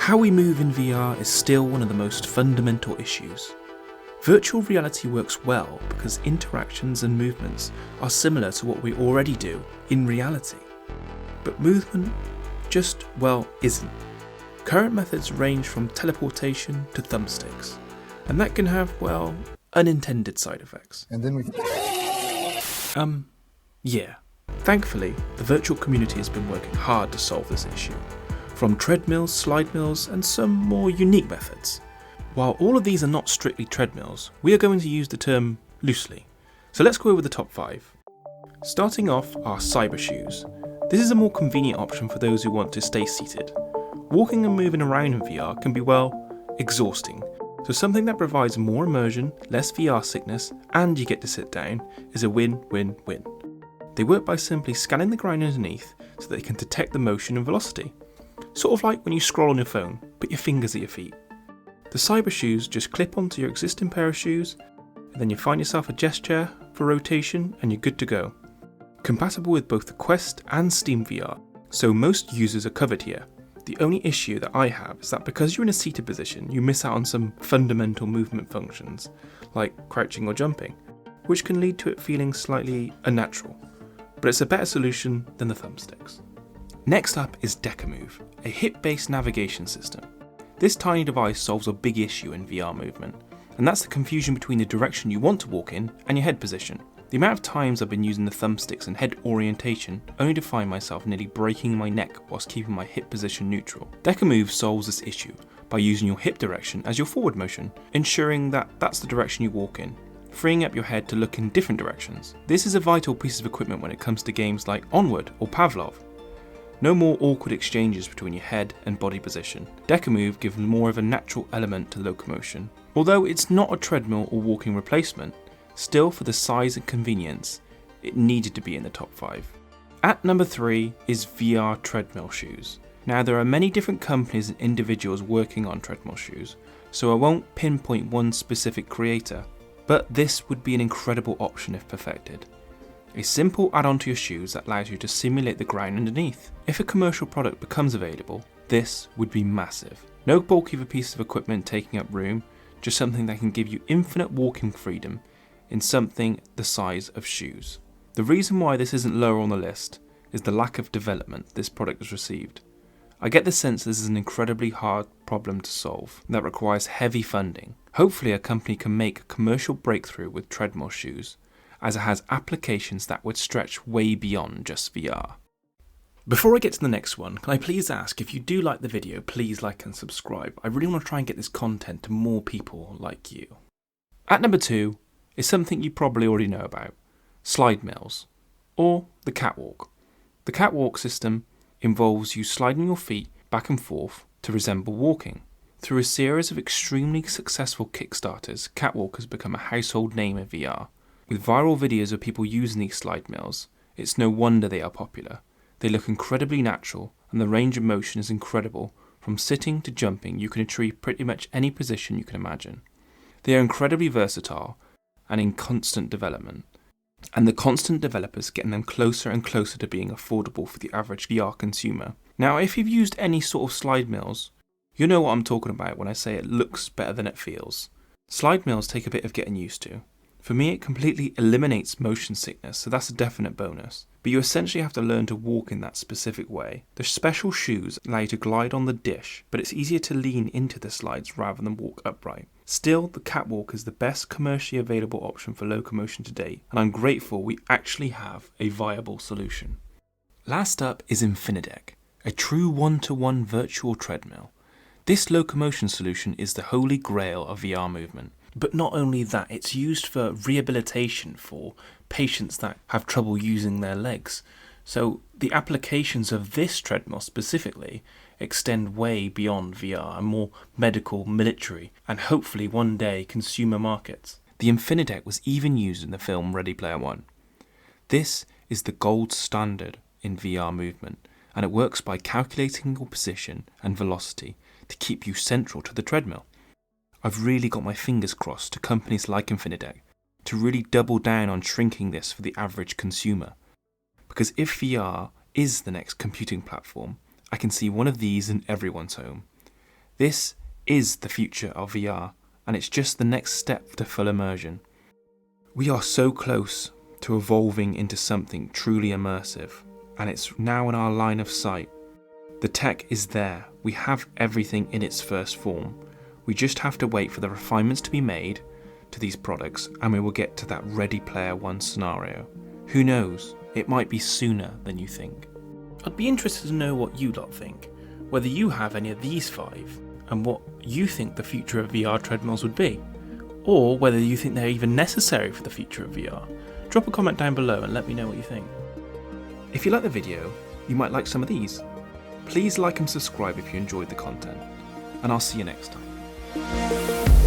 How we move in VR is still one of the most fundamental issues. Virtual reality works well because interactions and movements are similar to what we already do in reality. But movement just, well, isn't. Current methods range from teleportation to thumbsticks, and that can have, well, unintended side effects. And then yeah. Thankfully, the virtual community has been working hard to solve this issue, from treadmills, slide mills, and some more unique methods. While all of these are not strictly treadmills, we are going to use the term loosely. So let's go over the top 5. Starting off are Cybershoes. This is a more convenient option for those who want to stay seated. Walking and moving around in VR can be, well, exhausting. So something that provides more immersion, less VR sickness, and you get to sit down is a win-win-win. They work by simply scanning the ground underneath so they can detect the motion and velocity. Sort of like when you scroll on your phone, put your fingers at your feet. The Cybershoes just clip onto your existing pair of shoes, and then you find yourself a gesture for rotation and you're good to go. Compatible with both the Quest and Steam VR, so most users are covered here. The only issue that I have is that because you're in a seated position, you miss out on some fundamental movement functions, like crouching or jumping, which can lead to it feeling slightly unnatural. But it's a better solution than the thumbsticks. Next up is Decamove, a hip-based navigation system. This tiny device solves a big issue in VR movement, and that's the confusion between the direction you want to walk in and your head position. The amount of times I've been using the thumbsticks and head orientation only to find myself nearly breaking my neck whilst keeping my hip position neutral. Decamove solves this issue by using your hip direction as your forward motion, ensuring that that's the direction you walk in, freeing up your head to look in different directions. This is a vital piece of equipment when it comes to games like Onward or Pavlov. No more awkward exchanges between your head and body position. Decamove gives more of a natural element to locomotion. Although it's not a treadmill or walking replacement, still for the size and convenience, it needed to be in the top 5. At number 3 is VR Treadmill Shoes. Now there are many different companies and individuals working on treadmill shoes, so I won't pinpoint one specific creator, but this would be an incredible option if perfected. A simple add-on to your shoes that allows you to simulate the ground underneath. If a commercial product becomes available, this would be massive. No bulky of a piece of equipment taking up room, just something that can give you infinite walking freedom in something the size of shoes. The reason why this isn't lower on the list is the lack of development this product has received. I get the sense this is an incredibly hard problem to solve that requires heavy funding. Hopefully a company can make a commercial breakthrough with treadmill shoes, as it has applications that would stretch way beyond just VR. Before I get to the next one, can I please ask, if you do like the video, please like and subscribe. I really want to try and get this content to more people like you. At number 2 is something you probably already know about, slide mills, or the catwalk. The catwalk system involves you sliding your feet back and forth to resemble walking. Through a series of extremely successful Kickstarters, catwalk has become a household name in VR. With viral videos of people using these slide mills, it's no wonder they are popular. They look incredibly natural, and the range of motion is incredible. From sitting to jumping, you can achieve pretty much any position you can imagine. They are incredibly versatile and in constant development, and the constant developers getting them closer and closer to being affordable for the average VR consumer. Now, if you've used any sort of slide mills, you know what I'm talking about when I say it looks better than it feels. Slide mills take a bit of getting used to. For me, it completely eliminates motion sickness, so that's a definite bonus. But you essentially have to learn to walk in that specific way. The special shoes allow you to glide on the dish, but it's easier to lean into the slides rather than walk upright. Still, the catwalk is the best commercially available option for locomotion to date, and I'm grateful we actually have a viable solution. Last up is Infinidek, a true one-to-one virtual treadmill. This locomotion solution is the holy grail of VR movement. But not only that, it's used for rehabilitation for patients that have trouble using their legs. So the applications of this treadmill specifically extend way beyond VR and more medical, military, and hopefully one day consumer markets. The Infinidek was even used in the film Ready Player One. This is the gold standard in VR movement, and it works by calculating your position and velocity to keep you central to the treadmill. I've really got my fingers crossed to companies like Infinidek to really double down on shrinking this for the average consumer. Because if VR is the next computing platform, I can see one of these in everyone's home. This is the future of VR, and it's just the next step to full immersion. We are so close to evolving into something truly immersive, and it's now in our line of sight. The tech is there, we have everything in its first form. We just have to wait for the refinements to be made to these products, and we will get to that Ready Player One scenario. Who knows, it might be sooner than you think. I'd be interested to know what you lot think, whether you have any of these 5, and what you think the future of VR treadmills would be, or whether you think they're even necessary for the future of VR. Drop a comment down below and let me know what you think. If you like the video, you might like some of these. Please like and subscribe if you enjoyed the content, and I'll see you next time.